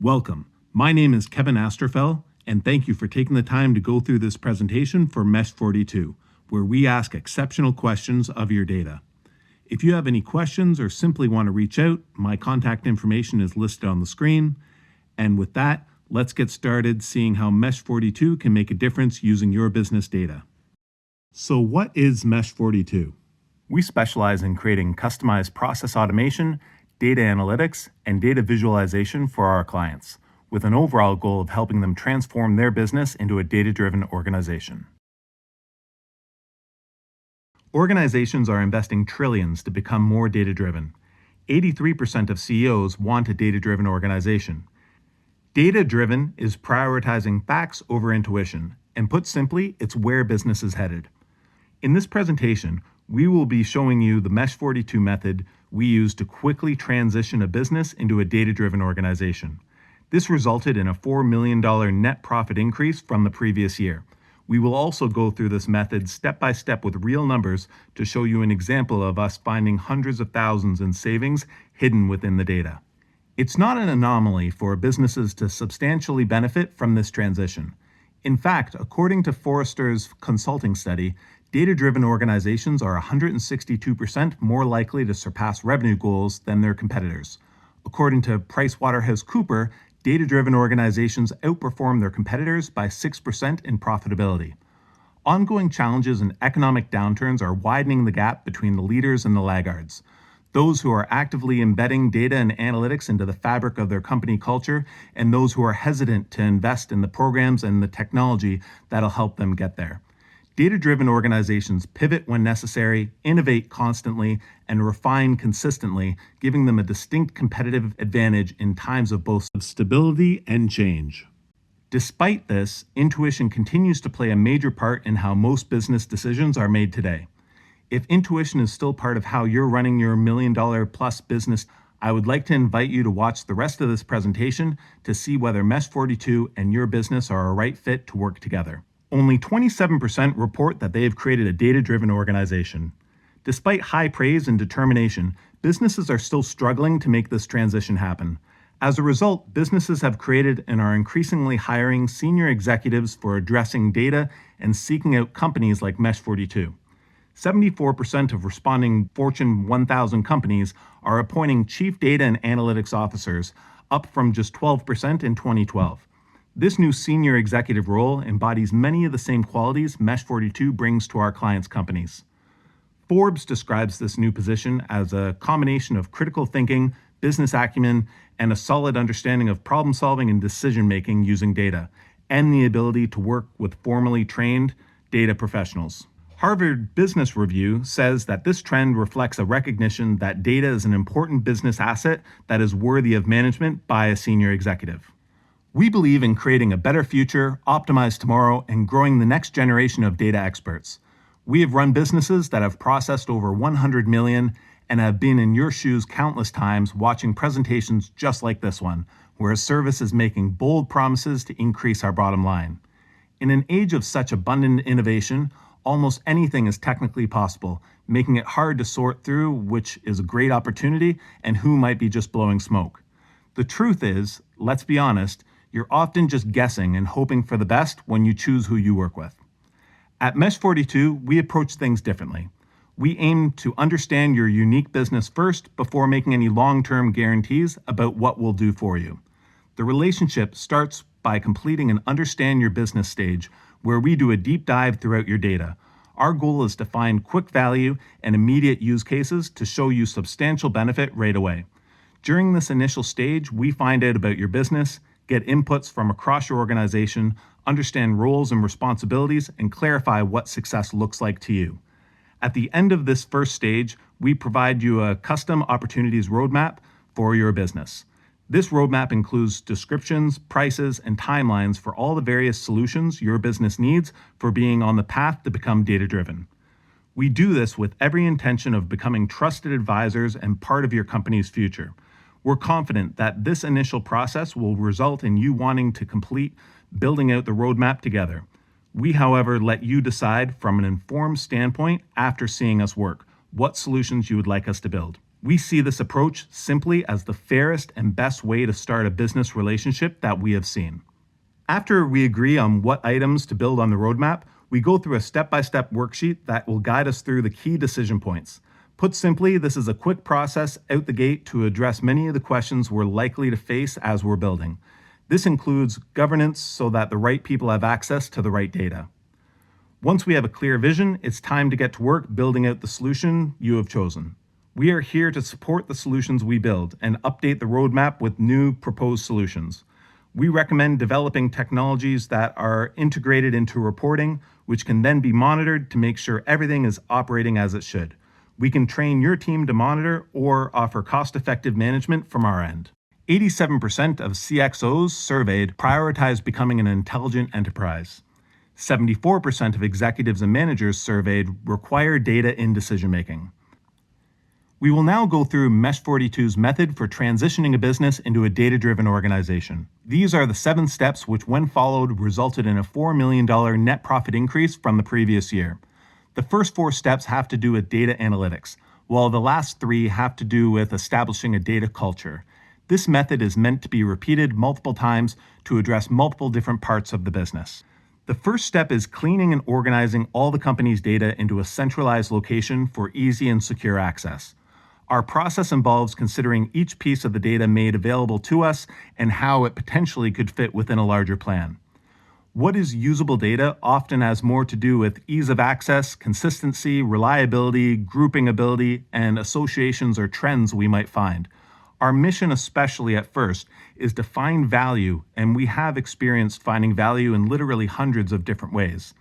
Welcome. My name is Kevin Asterfell, and thank you for taking the time to go through this presentation for Mesh42, where we ask exceptional questions of your data. If you have any questions or simply want to reach out, my contact information is listed on the screen. And with that, let's get started seeing how Mesh42 can make a difference using your business data. So what is Mesh42? We specialize in creating customized process automation, data analytics, and data visualization for our clients, with an overall goal of helping them transform their business into a data-driven organization. Organizations are investing trillions to become more data-driven. 83% of CEOs want a data-driven organization. Data-driven is prioritizing facts over intuition, and put simply, it's where business is headed. In this presentation, we will be showing you the Mesh42 method we use to quickly transition a business into a data-driven organization. This resulted in a $4 million net profit increase from the previous year. We will also go through this method step by step with real numbers to show you an example of us finding hundreds of thousands in savings hidden within the data. It's not an anomaly for businesses to substantially benefit from this transition. In fact, according to Forrester's consulting study, data-driven organizations are 162% more likely to surpass revenue goals than their competitors. According to PricewaterhouseCoopers, data-driven organizations outperform their competitors by 6% in profitability. Ongoing challenges and economic downturns are widening the gap between the leaders and the laggards. Those who are actively embedding data and analytics into the fabric of their company culture, and those who are hesitant to invest in the programs and the technology that'll help them get there. Data-driven organizations pivot when necessary, innovate constantly, and refine consistently, giving them a distinct competitive advantage in times of both stability and change. Despite this, intuition continues to play a major part in how most business decisions are made today. If intuition is still part of how you're running your $1 million plus business, I would like to invite you to watch the rest of this presentation to see whether Mesh42 and your business are a right fit to work together. Only 27% report that they have created a data-driven organization. Despite high praise and determination, businesses are still struggling to make this transition happen. As a result, businesses have created and are increasingly hiring senior executives for addressing data and seeking out companies like Mesh42. 74% of responding Fortune 1000 companies are appointing chief data and analytics officers, up from just 12% in 2012. This new senior executive role embodies many of the same qualities Mesh42 brings to our clients' companies. Forbes describes this new position as a combination of critical thinking, business acumen, and a solid understanding of problem solving and decision making using data, and the ability to work with formally trained data professionals. Harvard Business Review says that this trend reflects a recognition that data is an important business asset that is worthy of management by a senior executive. We believe in creating a better future, optimize tomorrow, and growing the next generation of data experts. We have run businesses that have processed over 100 million and have been in your shoes countless times watching presentations just like this one, where a service is making bold promises to increase our bottom line. In an age of such abundant innovation, almost anything is technically possible, making it hard to sort through which is a great opportunity and who might be just blowing smoke. The truth is, let's be honest, you're often just guessing and hoping for the best when you choose who you work with. At Mesh42, we approach things differently. We aim to understand your unique business first before making any long-term guarantees about what we'll do for you. The relationship starts by completing an understand your business stage, where we do a deep dive throughout your data. Our goal is to find quick value and immediate use cases to show you substantial benefit right away. During this initial stage, we find out about your business, get inputs from across your organization, understand roles and responsibilities, and clarify what success looks like to you. At the end of this first stage, we provide you a custom opportunities roadmap for your business. This roadmap includes descriptions, prices, and timelines for all the various solutions your business needs for being on the path to become data-driven. We do this with every intention of becoming trusted advisors and part of your company's future. We're confident that this initial process will result in you wanting to complete building out the roadmap together. We, however, let you decide from an informed standpoint after seeing us work what solutions you would like us to build. We see this approach simply as the fairest and best way to start a business relationship that we have seen. After we agree on what items to build on the roadmap, we go through a step-by-step worksheet that will guide us through the key decision points. Put simply, this is a quick process out the gate to address many of the questions we're likely to face as we're building. This includes governance so that the right people have access to the right data. Once we have a clear vision, it's time to get to work building out the solution you have chosen. We are here to support the solutions we build and update the roadmap with new proposed solutions. We recommend developing technologies that are integrated into reporting, which can then be monitored to make sure everything is operating as it should. We can train your team to monitor or offer cost-effective management from our end. 87% of CXOs surveyed prioritize becoming an intelligent enterprise. 74% of executives and managers surveyed require data in decision-making. We will now go through Mesh42's method for transitioning a business into a data-driven organization. These are the 7 steps which, when followed, resulted in a $4 million net profit increase from the previous year. The first 4 steps have to do with data analytics, while the last 3 have to do with establishing a data culture. This method is meant to be repeated multiple times to address multiple different parts of the business. The first step is cleaning and organizing all the company's data into a centralized location for easy and secure access. Our process involves considering each piece of the data made available to us and how it potentially could fit within a larger plan. What is usable data often has more to do with ease of access, consistency, reliability, grouping ability, and associations or trends we might find. Our mission, especially at first, is to find value, and we have experienced finding value in literally hundreds of different ways.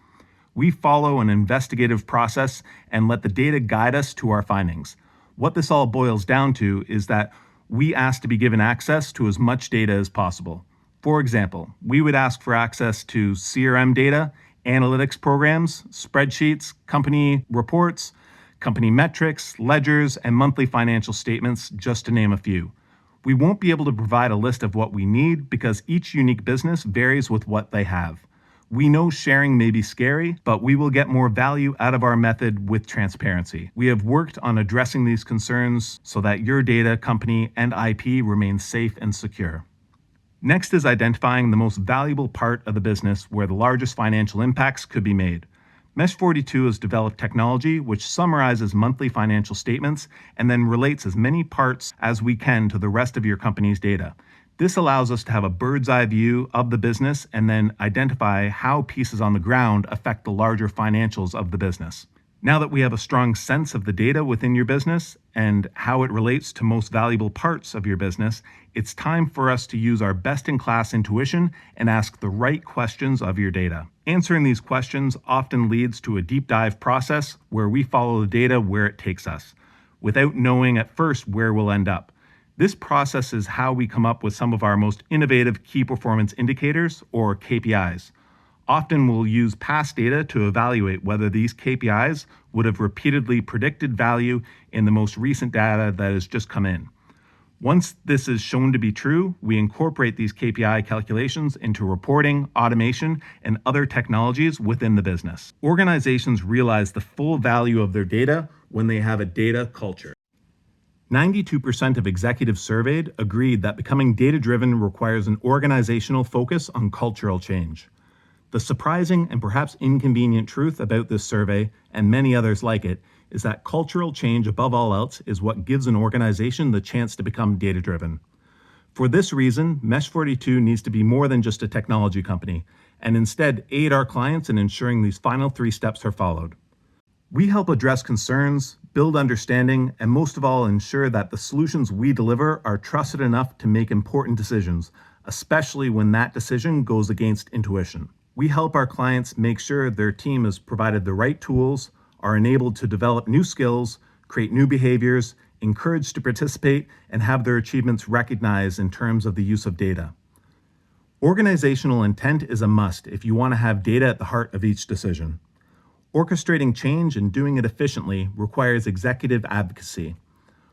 We follow an investigative process and let the data guide us to our findings. What this all boils down to is that we ask to be given access to as much data as possible. For example, we would ask for access to CRM data, analytics programs, spreadsheets, company reports, company metrics, ledgers, and monthly financial statements, just to name a few. We won't be able to provide a list of what we need because each unique business varies with what they have. We know sharing may be scary, but we will get more value out of our method with transparency. We have worked on addressing these concerns so that your data, company, and IP remain safe and secure. Next is identifying the most valuable part of the business where the largest financial impacts could be made. Mesh42 has developed technology which summarizes monthly financial statements and then relates as many parts as we can to the rest of your company's data. This allows us to have a bird's eye view of the business and then identify how pieces on the ground affect the larger financials of the business. Now that we have a strong sense of the data within your business and how it relates to most valuable parts of your business, it's time for us to use our best-in-class intuition and ask the right questions of your data. Answering these questions often leads to a deep dive process where we follow the data where it takes us, without knowing at first where we'll end up. This process is how we come up with some of our most innovative key performance indicators, or KPIs. Often we'll use past data to evaluate whether these KPIs would have repeatedly predicted value in the most recent data that has just come in. Once this is shown to be true, we incorporate these KPI calculations into reporting, automation, and other technologies within the business. Organizations realize the full value of their data when they have a data culture. 92% of executives surveyed agreed that becoming data-driven requires an organizational focus on cultural change. The surprising and perhaps inconvenient truth about this survey, and many others like it, is that cultural change above all else is what gives an organization the chance to become data-driven. For this reason, Mesh42 needs to be more than just a technology company, and instead aid our clients in ensuring these final 3 steps are followed. We help address concerns, build understanding, and most of all, ensure that the solutions we deliver are trusted enough to make important decisions, especially when that decision goes against intuition. We help our clients make sure their team is provided the right tools, are enabled to develop new skills, create new behaviors, encouraged to participate, and have their achievements recognized in terms of the use of data. Organizational intent is a must if you want to have data at the heart of each decision. Orchestrating change and doing it efficiently requires executive advocacy.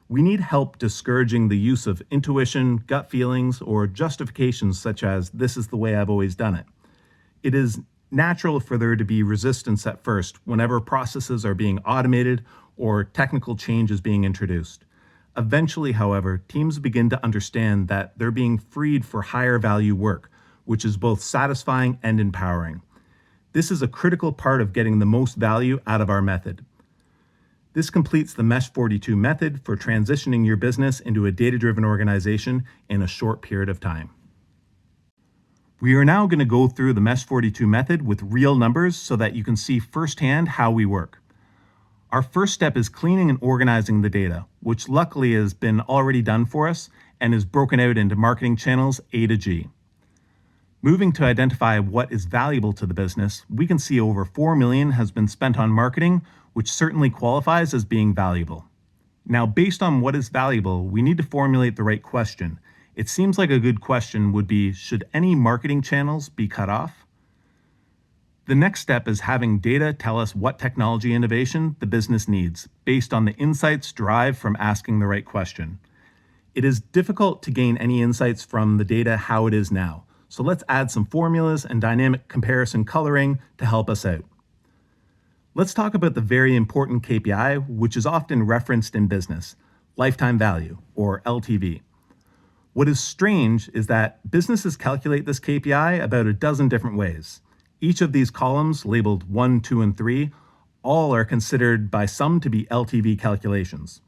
We need help discouraging the use of intuition, gut feelings, or justifications such as, "This is the way I've always done it." It is natural for there to be resistance at first whenever processes are being automated or technical change is being introduced. Eventually, however, teams begin to understand that they're being freed for higher value work, which is both satisfying and empowering. This is a critical part of getting the most value out of our method. This completes the Mesh42 method for transitioning your business into a data-driven organization in a short period of time. We are now going to go through the Mesh42 method with real numbers so that you can see firsthand how we work. Our first step is cleaning and organizing the data, which luckily has been already done for us and is broken out into marketing channels A to G. Moving to identify what is valuable to the business, we can see over $4 million has been spent on marketing, which certainly qualifies as being valuable. Now, based on what is valuable, we need to formulate the right question. It seems like a good question would be, should any marketing channels be cut off? The next step is having data tell us what technology innovation the business needs, based on the insights derived from asking the right question. It is difficult to gain any insights from the data how it is now, so let's add some formulas and dynamic comparison coloring to help us out. Let's talk about the very important KPI, which is often referenced in business, lifetime value, or LTV. What is strange is that businesses calculate this KPI about a dozen different ways. Each of these columns, labeled 1, 2, and 3, all are considered by some to be LTV calculations.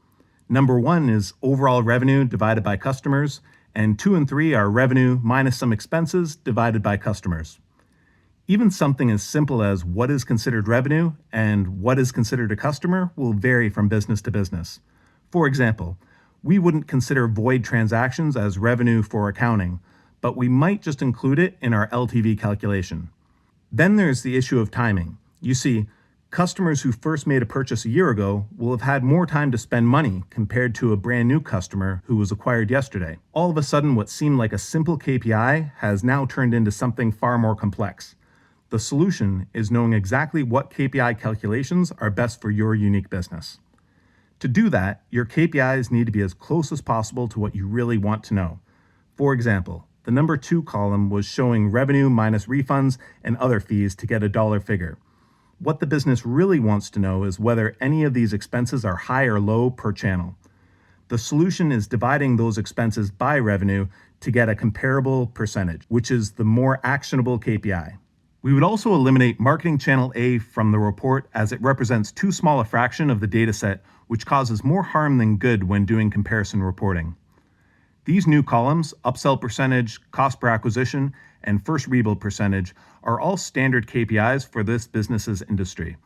Number 1 is overall revenue divided by customers, and 2 and 3 are revenue minus some expenses divided by customers. Even something as simple as what is considered revenue and what is considered a customer will vary from business to business. For example, we wouldn't consider void transactions as revenue for accounting, but we might just include it in our LTV calculation. Then there's the issue of timing. You see, customers who first made a purchase a year ago will have had more time to spend money compared to a brand new customer who was acquired yesterday. All of a sudden, what seemed like a simple KPI has now turned into something far more complex. The solution is knowing exactly what KPI calculations are best for your unique business. To do that, your KPIs need to be as close as possible to what you really want to know. For example, the number 2 column was showing revenue minus refunds and other fees to get a dollar figure. What the business really wants to know is whether any of these expenses are high or low per channel. The solution is dividing those expenses by revenue to get a comparable percentage, which is the more actionable KPI. We would also eliminate marketing channel A from the report as it represents too small a fraction of the data set, which causes more harm than good when doing comparison reporting. These new columns, upsell percentage, cost per acquisition, and first rebuild percentage, are all standard KPIs for this business's industry.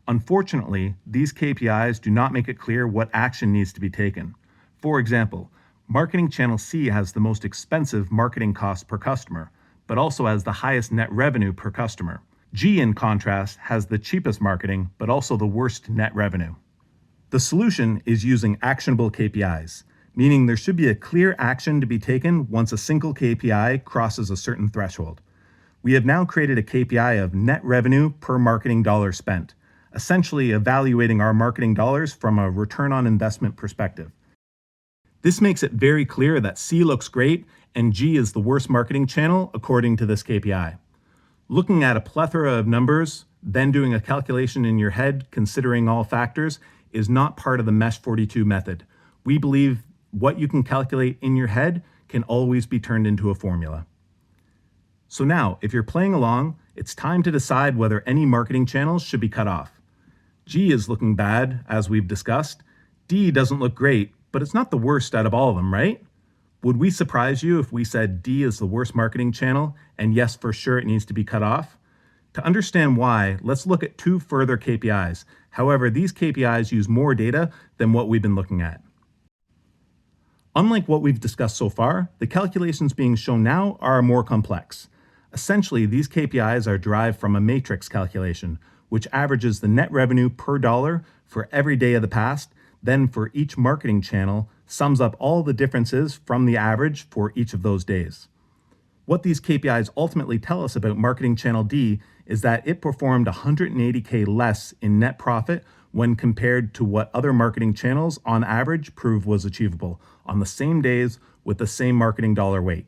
Unfortunately, these KPIs do not make it clear what action needs to be taken. For example, marketing channel C has the most expensive marketing costs per customer, but also has the highest net revenue per customer. G, in contrast, has the cheapest marketing, but also the worst net revenue. The solution is using actionable KPIs, meaning there should be a clear action to be taken once a single KPI crosses a certain threshold. We have now created a KPI of net revenue per marketing dollar spent, essentially evaluating our marketing dollars from a return on investment perspective. This makes it very clear that C looks great and G is the worst marketing channel according to this KPI. Looking at a plethora of numbers, then doing a calculation in your head considering all factors is not part of the Mesh42 method. We believe what you can calculate in your head can always be turned into a formula. So now, if you're playing along, it's time to decide whether any marketing channels should be cut off. G is looking bad, as we've discussed. D doesn't look great, but it's not the worst out of all of them, right? Would we surprise you if we said D is the worst marketing channel, and yes, for sure it needs to be cut off? To understand why, let's look at 2 further KPIs. However, these KPIs use more data than what we've been looking at. Unlike what we've discussed so far, the calculations being shown now are more complex. Essentially, these KPIs are derived from a matrix calculation, which averages the net revenue per dollar for every day of the past, then for each marketing channel, sums up all the differences from the average for each of those days. What these KPIs ultimately tell us about marketing channel D is that it performed $180K less in net profit when compared to what other marketing channels on average proved was achievable on the same days with the same marketing dollar weight.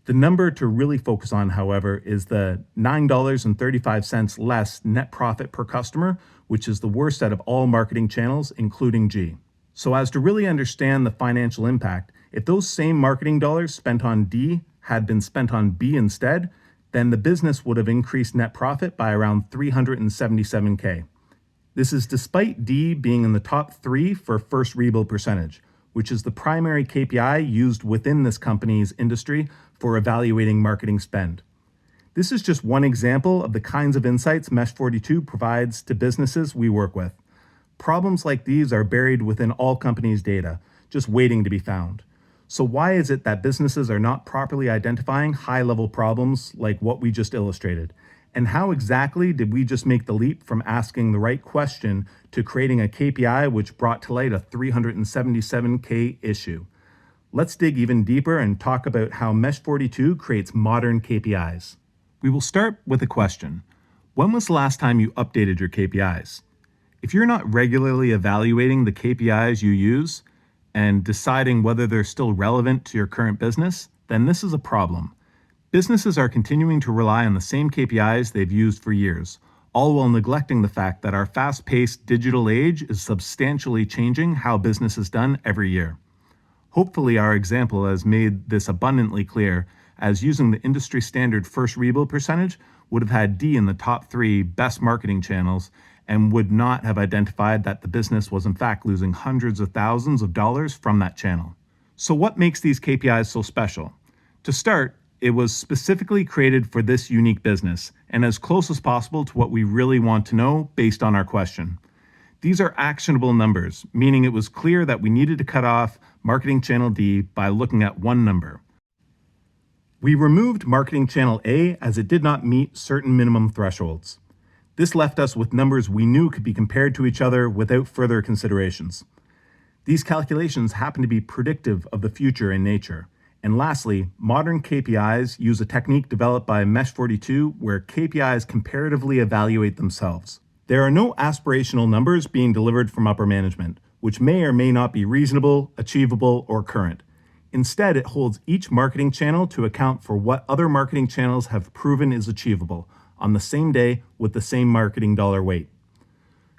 The number to really focus on, however, is the $9.35 less net profit per customer, which is the worst out of all marketing channels, including G. So as to really understand the financial impact, if those same marketing dollars spent on D had been spent on B instead, then the business would have increased net profit by around $377K. This is despite D being in the top 3 for first rebuild percentage, which is the primary KPI used within this company's industry for evaluating marketing spend. This is just one example of the kinds of insights Mesh42 provides to businesses we work with. Problems like these are buried within all companies' data, just waiting to be found. So why is it that businesses are not properly identifying high-level problems like what we just illustrated? And how exactly did we just make the leap from asking the right question to creating a KPI which brought to light a $377K issue? Let's dig even deeper and talk about how Mesh42 creates modern KPIs. We will start with a question. When was the last time you updated your KPIs? If you're not regularly evaluating the KPIs you use and deciding whether they're still relevant to your current business, then this is a problem. Businesses are continuing to rely on the same KPIs they've used for years, all while neglecting the fact that our fast-paced digital age is substantially changing how business is done every year. Hopefully, our example has made this abundantly clear, as using the industry standard first rebuild percentage would have had D in the top 3 best marketing channels and would not have identified that the business was in fact losing hundreds of thousands of dollars from that channel. So what makes these KPIs so special? To start, it was specifically created for this unique business and as close as possible to what we really want to know based on our question. These are actionable numbers, meaning it was clear that we needed to cut off marketing channel D by looking at one number. We removed marketing channel A as it did not meet certain minimum thresholds. This left us with numbers we knew could be compared to each other without further considerations. These calculations happen to be predictive of the future in nature. And lastly, modern KPIs use a technique developed by Mesh42 where KPIs comparatively evaluate themselves. There are no aspirational numbers being delivered from upper management, which may or may not be reasonable, achievable, or current. Instead, it holds each marketing channel to account for what other marketing channels have proven is achievable on the same day with the same marketing dollar weight.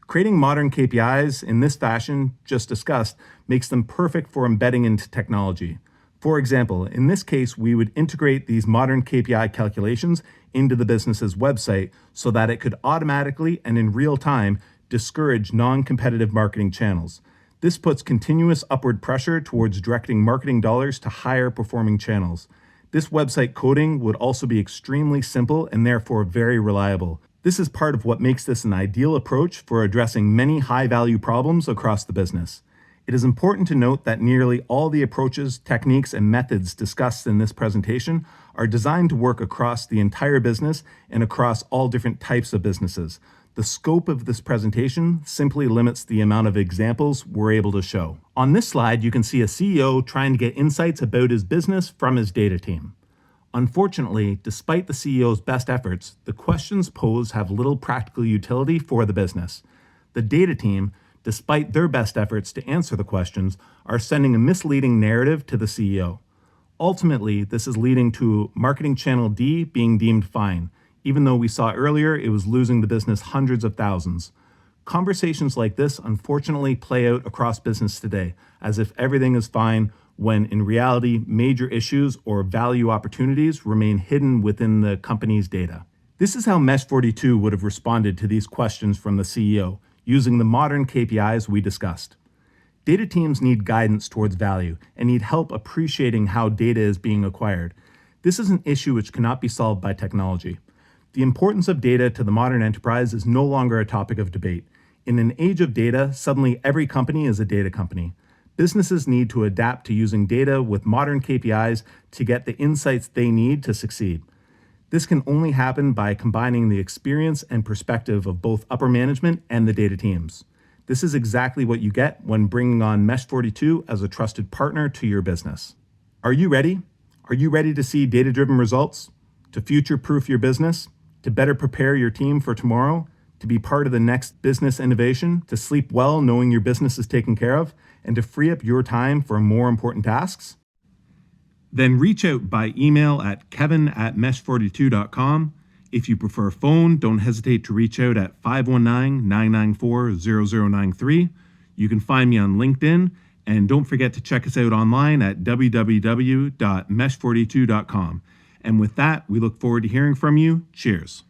Creating modern KPIs in this fashion, just discussed, makes them perfect for embedding into technology. For example, in this case, we would integrate these modern KPI calculations into the business's website so that it could automatically and in real time discourage non-competitive marketing channels. This puts continuous upward pressure towards directing marketing dollars to higher performing channels. This website coding would also be extremely simple and therefore very reliable. This is part of what makes this an ideal approach for addressing many high-value problems across the business. It is important to note that nearly all the approaches, techniques, and methods discussed in this presentation are designed to work across the entire business and across all different types of businesses. The scope of this presentation simply limits the amount of examples we're able to show. On this slide, you can see a CEO trying to get insights about his business from his data team. Unfortunately, despite the CEO's best efforts, the questions posed have little practical utility for the business. The data team, despite their best efforts to answer the questions, are sending a misleading narrative to the CEO. Ultimately, this is leading to marketing channel D being deemed fine, even though we saw earlier it was losing the business hundreds of thousands. Conversations like this unfortunately play out across business today, as if everything is fine, when in reality, major issues or value opportunities remain hidden within the company's data. This is how Mesh42 would have responded to these questions from the CEO, using the modern KPIs we discussed. Data teams need guidance towards value and need help appreciating how data is being acquired. This is an issue which cannot be solved by technology. The importance of data to the modern enterprise is no longer a topic of debate. In an age of data, suddenly every company is a data company. Businesses need to adapt to using data with modern KPIs to get the insights they need to succeed. This can only happen by combining the experience and perspective of both upper management and the data teams. This is exactly what you get when bringing on Mesh42 as a trusted partner to your business. Are you ready? Are you ready to see data-driven results? To future-proof your business? To better prepare your team for tomorrow? To be part of the next business innovation? To sleep well knowing your business is taken care of? And to free up your time for more important tasks? Then reach out by email at kevin@mesh42.com. If you prefer phone, don't hesitate to reach out at 519-994-0093. You can find me on LinkedIn, and don't forget to check us out online at www.mesh42.com. And with that, we look forward to hearing from you. Cheers.